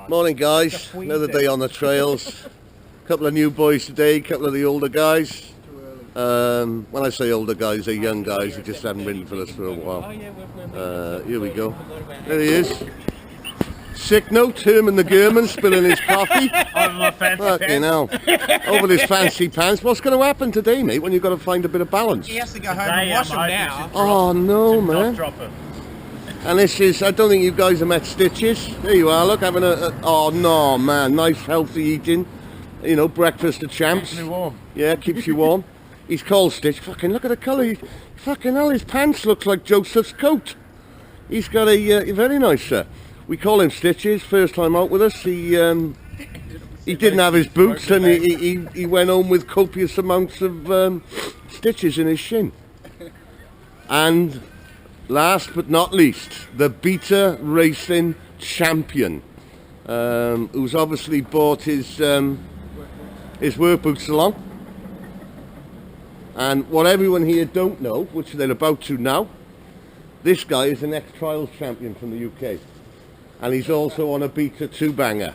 Morning guys, another day on the trails. Couple of new boys today, couple of the older guys. When I say older guys, they're young guys who just haven't ridden for us for a while. Here we go. There he is. Sick note, Herman the German spilling his coffee. Over my fancy Fucking hell. Over his fancy pants. What's going to happen today, mate, when you've got to find a bit of balance? He has to go home and wash them now. Oh no, man. And this is, I don't think you guys have met Stitches. There you are, look, having oh no, man, nice healthy eating. You know, breakfast of champs. Keeps me warm. Yeah, keeps you warm. He's cold, Stitch. Fucking look at the colour. Fucking hell, his pants looks like Joseph's coat. He's got a very nice, we call him Stitches, first time out with us. He didn't have his boots and he went home with copious amounts of stitches in his shin. And last but not least, the Beta Racing champion, who's obviously bought his work boots along. And what everyone here don't know, which they're about to now, this guy is an ex-trials champion from the UK. And he's also on a Beta 2-banger.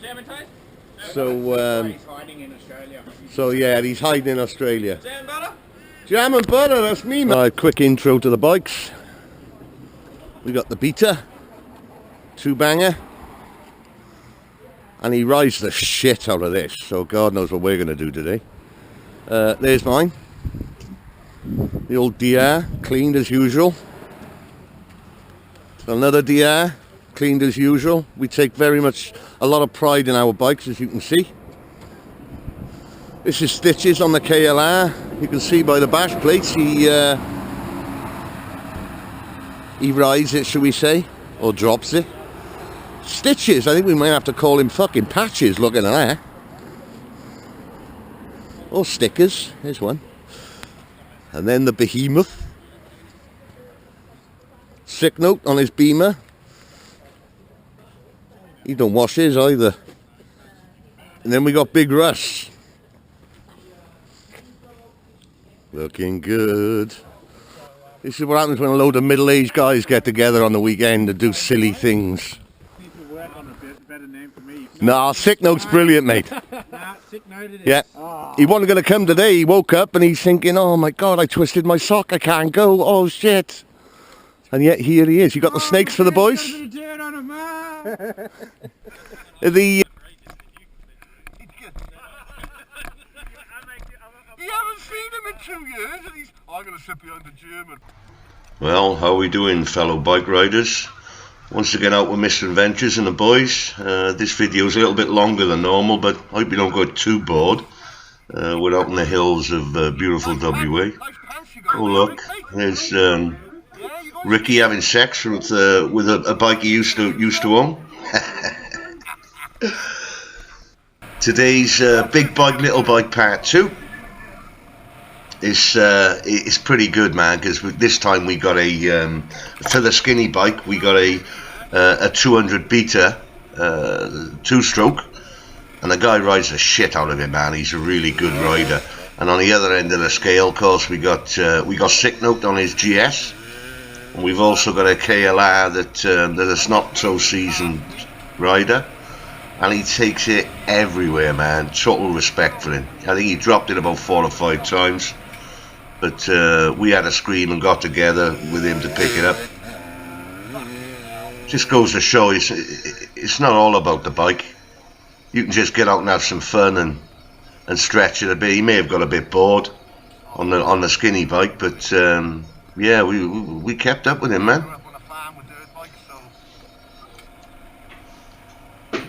So, He's hiding in Australia. so yeah, he's hiding in Australia. Jam and butter? Jam and butter, that's me, man. Right, quick intro to the bikes. We got the Beta 2-banger. And he rides the shit out of this, so God knows what we're going to do today. There's mine. The old DR, cleaned as usual. Another DR, cleaned as usual. We take a lot of pride in our bikes, as you can see. This is Stitches on the KLR. You can see by the bash plates, he rides it, shall we say, or drops it. Stitches, I think we might have to call him fucking Patches, looking at that. Or Stickers, here's one. And then the Behemoth. Sick note on his Beamer. He don't wash his either. And then we got Big Russ. Looking good. This is what happens when a load of middle-aged guys get together on the weekend to do silly things. People work on a better name for me. Nah, Sick Note's brilliant, mate. Nah, Sick Note it is. Yeah. Oh. He wasn't going to come today. He woke up and he's thinking, oh my God, I twisted my sock. I can't go. Oh shit. And yet here he is. You got the snakes for the boys? The... You haven't seen him in 2 years and he's... I'm going to sit behind the German. Well, how are we doing, fellow bike riders? Once again out with Mr. Adventures and the boys. This video is a little bit longer than normal, but I hope you don't get too bored. We're out in the hills of beautiful WA. Oh look, there's Ricky having sex with a bike he used to own. Today's Big Bike Little Bike Part 2 is pretty good, man, because this time we got a for the skinny bike we got a 200 Beta 2-stroke, and the guy rides the shit out of it, man. He's a really good rider. And on the other end of the scale, of course, we got Sick Note on his GS, and we've also got a KLR that is not so seasoned rider, and he takes it everywhere, man. Total respect for him. I think he dropped it about 4 or 5 times, but we had a scream and got together with him to pick it up. Just goes to show it's not all about the bike. You can just get out and have some fun and stretch it a bit. He may have got a bit bored on the skinny bike, but yeah, we kept up with him, man.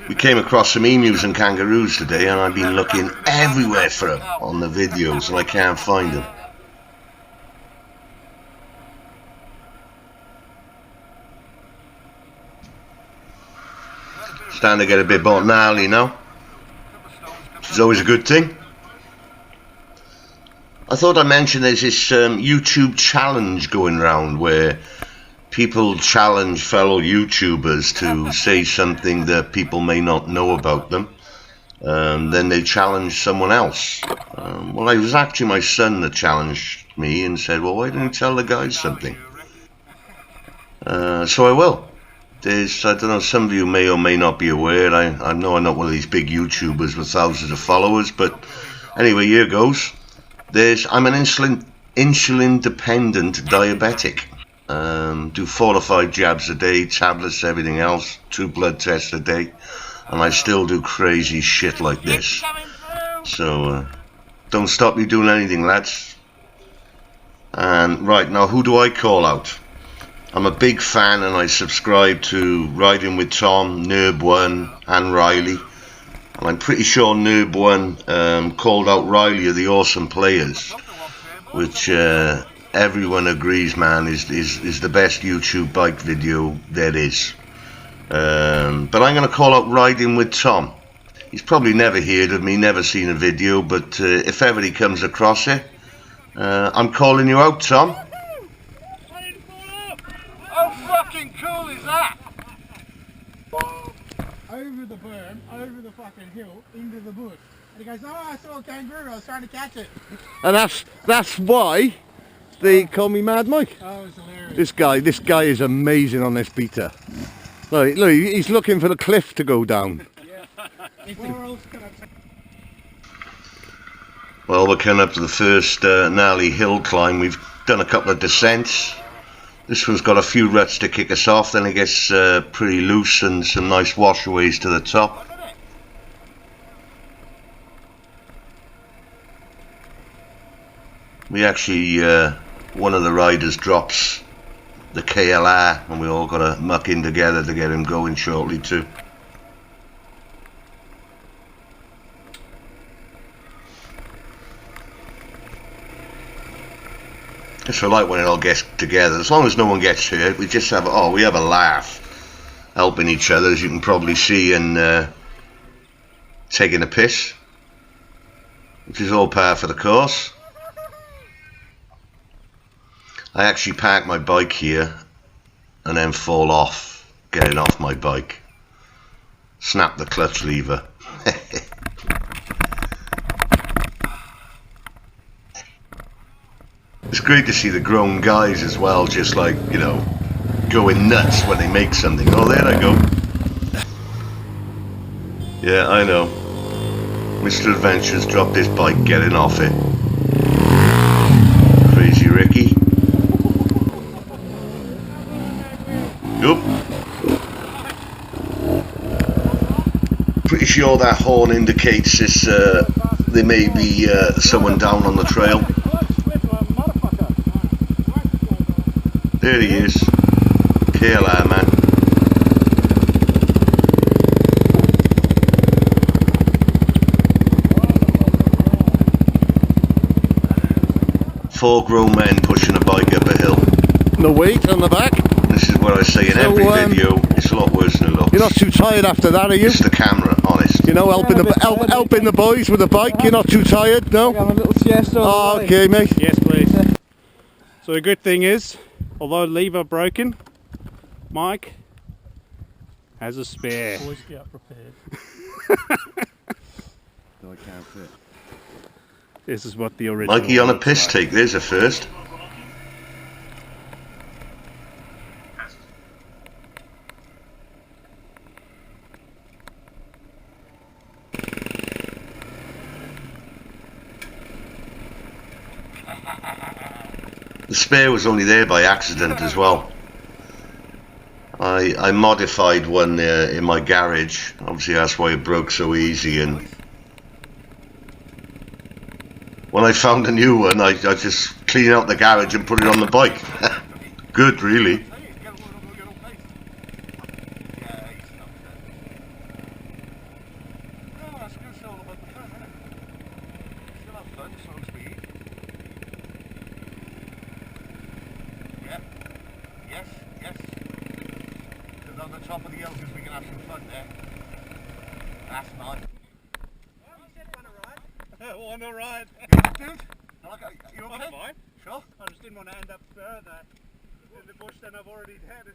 We came across some emus and kangaroos today, and I've been looking everywhere for them on the videos, and I can't find them. Starting to get a bit more gnarly now, which is always a good thing. I thought I'd mention there's this YouTube challenge going around where people challenge fellow YouTubers to say something that people may not know about them. Then they challenge someone else. Well, it was actually my son that challenged me and said, well, why didn't you tell the guys something? So I will. there's, I don't know, some of you may or may not be aware, I know I'm not one of these big YouTubers with thousands of followers, but anyway, here goes. I'm an insulin dependent diabetic. Do 4 or 5 jabs a day, tablets, everything else, 2 blood tests a day, and I still do crazy shit like this. So don't stop me doing anything, lads. And right, now who do I call out? I'm a big fan and I subscribe to Riding with Tom, Nerb1 and Riley. And I'm pretty sure Nerb1 called out Riley of the Awesome Players, which everyone agrees, man, is the best YouTube bike video there is. But I'm going to call out Riding with Tom. He's probably never heard of me, never seen a video, but if ever he comes across it, I'm calling you out, Tom. How fucking cool is that? Over the berm, over the fucking hill, into the bush. And he goes, oh, I saw a kangaroo, I was trying to catch it. And that's why they call me Mad Mike. Oh, it was hilarious. This guy is amazing on this beater. Look, he's looking for the cliff to go down. Where else can I take? Well, we're coming up to the first gnarly hill climb. We've done a couple of descents. This one's got a few ruts to kick us off, then it gets pretty loose and some nice washaways to the top. We actually, one of the riders drops the KLR and we all got to muck in together to get him going shortly too. It's so like when it all gets together, as long as no one gets hurt, we just have we have a laugh, helping each other, as you can probably see, and taking a piss, which is all par for the course. I actually park my bike here and then fall off, getting off my bike, snap the clutch lever. It's great to see the grown guys as well, just like, you know, going nuts when they make something. Oh, there I go. Yeah, I know. Mr. Adventure's dropped his bike, getting off it. Crazy Ricky. Nope. Pretty sure that horn indicates this, there may be someone down on the trail. There he is. KLR, man. Four grown men pushing a bike up a hill. No weight on the back. This is what I say in every video. It's a lot worse than it looks. You're not too tired after that, are you? It's the camera, honest. You know, helping the boys with the bike. You're not too tired, no? I'm a little siesta. Oh, okay, mate. Yes, please. So the good thing is, although lever broken, Mike has a spare. Boy Scout prepared. No, I can't fit. This is what the original Mikey on a looks piss like. take, there's a first. The spare was only there by accident as well. I modified one in my garage. Obviously that's why it broke so easy, and when I found a new one I just cleaned out the garage and put it on the bike. Good, really. On the top of the hill because we can have some fun there. That's nice. On the right. Dude, you okay? I'm fine. Sure. I just didn't want to end up further in the bush than I've already had.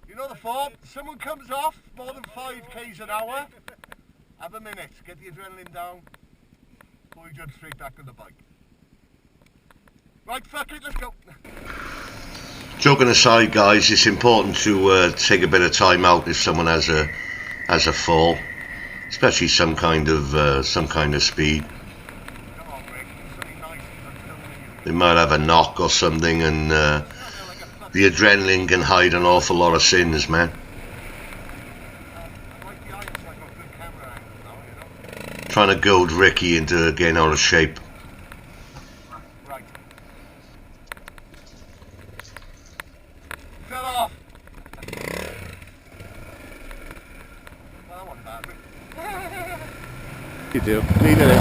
You know the form? Someone comes off more than 5 k's an hour. Have a minute, get the adrenaline down before you jump straight back on the bike. Right, fuck it, let's go. Joking aside, guys, it's important to take a bit of time out if someone has a fall, especially some kind of speed. They might have a knock or something, and the adrenaline can hide an awful lot of sins, man. Trying to goad Ricky into getting out of shape. You do. Lead it in.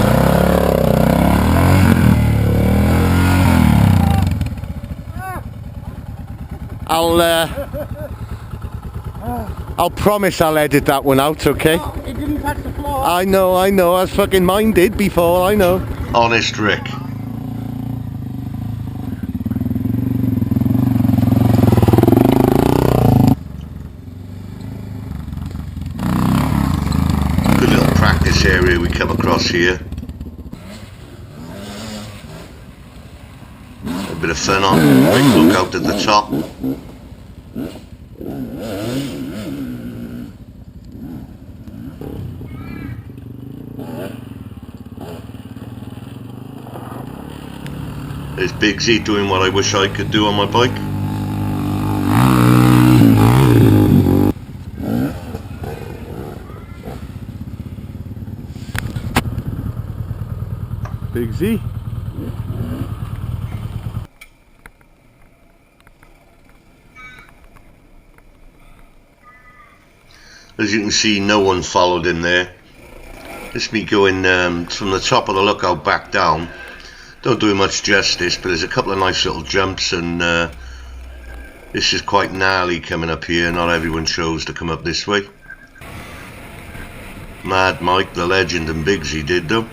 I'll promise I'll edit that one out, okay? It didn't touch the floor. I know, I was fucking mine did before, I know. Honest Rick. Good little practice area we come across here. A bit of fun on. Big look out at the top. There's Big Z doing what I wish I could do on my bike. Big Z. As you can see, no one followed him there. Just me going from the top of the lookout back down. Don't do it much justice, but there's a couple of nice little jumps, and this is quite gnarly coming up here. Not everyone chose to come up this way. Mad Mike, the legend, and Big Z did though.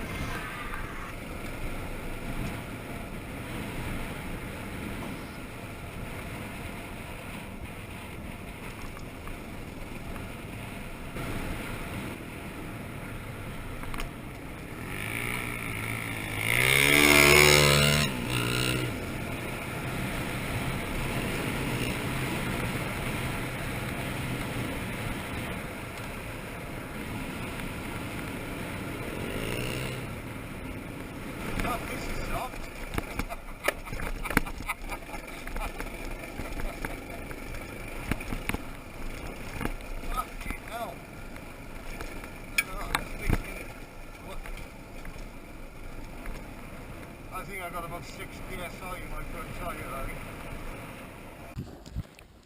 I think I got about 6 psi in my front tyre, I think.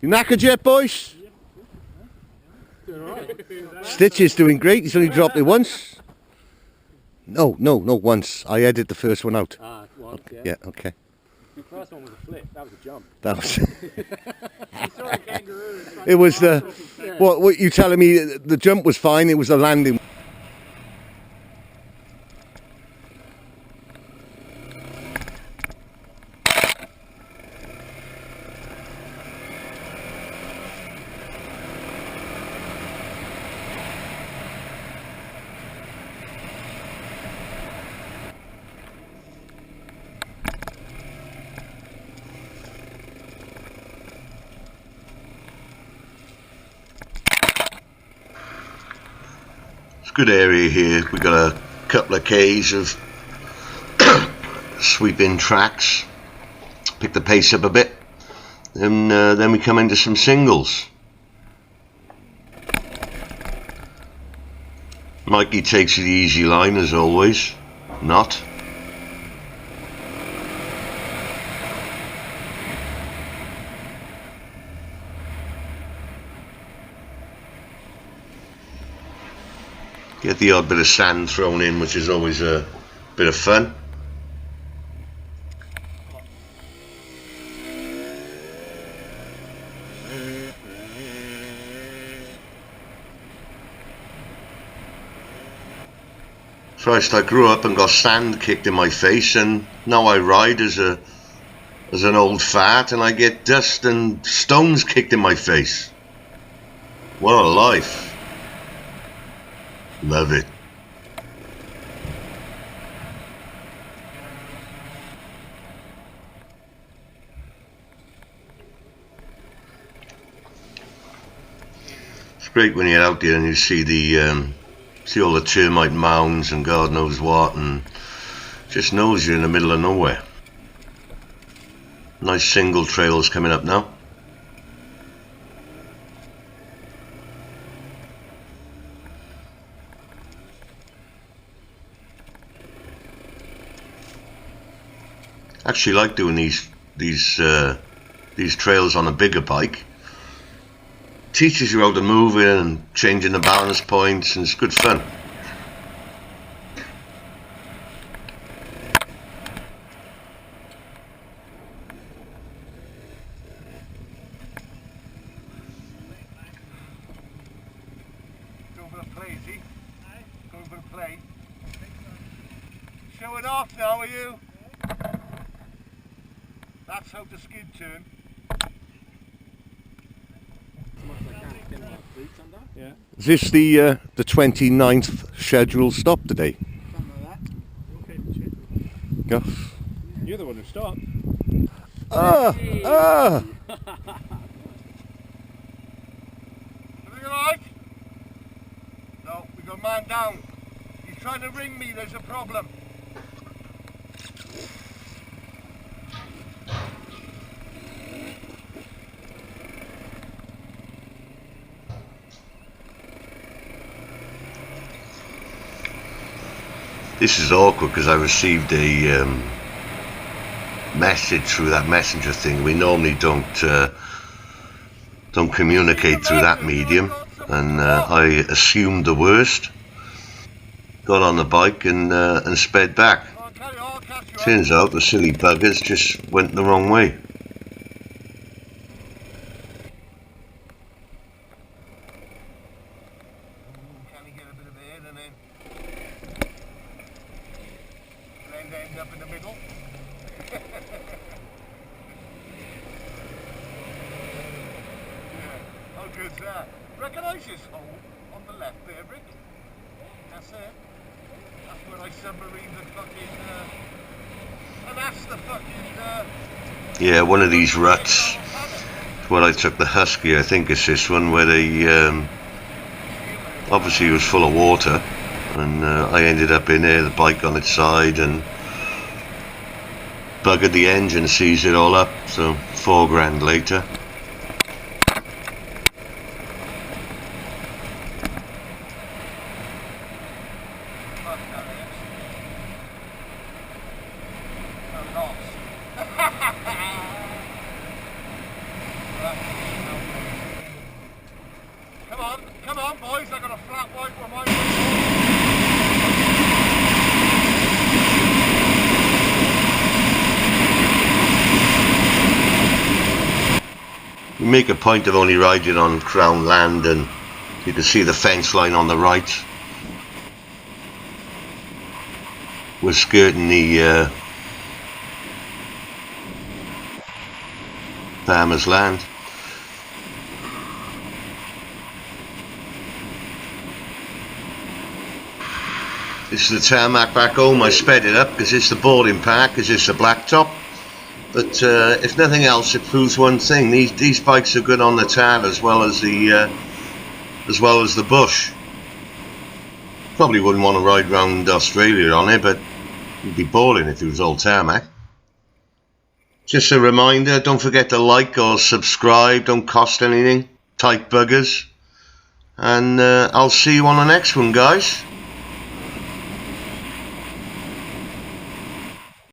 You knackered yet, boys? Stitch is doing great. He's only dropped it once. No, once. I edited the first one out. Ah, once, yeah. Yeah, okay. The first one was a flip, that was a jump. That was. You saw a kangaroo in front It was of the. yeah. What you telling me? The jump was fine. It was the landing. It's a good area here. We've got a couple of Ks of sweeping tracks. Pick the pace up a bit. Then we come into some singles. Mikey takes the easy line as always. Not. Get the odd bit of sand thrown in, which is always a bit of fun. Christ, I grew up and got sand kicked in my face, and now I ride as an old fart, and I get dust and stones kicked in my face. What a life. Love it. great when you're out there and you see see all the termite mounds and God knows what, and just knows you're in the middle of nowhere. Nice single trails coming up now. Actually like doing these trails on a bigger bike. Teaches you how to move it and changing the balance points, and it's good fun. Go for the play, is he? Go for the play. Show it off now, are you? That's how the skid turn. Yeah. Is this the 29th scheduled stop today? Go. You're the one who stopped. Everything alright? No, we got a man down. He's trying to ring me, there's a problem. This is awkward because I received a message through that messenger thing. We normally don't communicate through that medium, and I assumed the worst. Got on the bike and sped back. Turns out the silly buggers just went the wrong way. Can he get a bit of air and then end up in the middle? Yeah, how good's that? Recognise this hole on the left there, Rick? That's it. That's where I submarined the fucking, and that's the fucking, Yeah, one of these ruts. Where I took the Husky, I think it's this one, where they obviously it was full of water, and I ended up in there, the bike on its side, and buggered the engine, seized it all up. So $4,000 later. Come on boys, I got a flat white for my We make a point of only riding on Crown land, and you can see the fence line on the right. We're skirting the farmer's land. This is the tarmac back home. I sped it up because it's the boarding park, because it's the blacktop. But if nothing else, it proves one thing: these bikes are good on the tar as well as the bush. Probably wouldn't want to ride around Australia on it, but it'd be boring if it was all tarmac. Just a reminder: don't forget to like or subscribe. Don't cost anything. Tight buggers. And I'll see you on the next one, guys.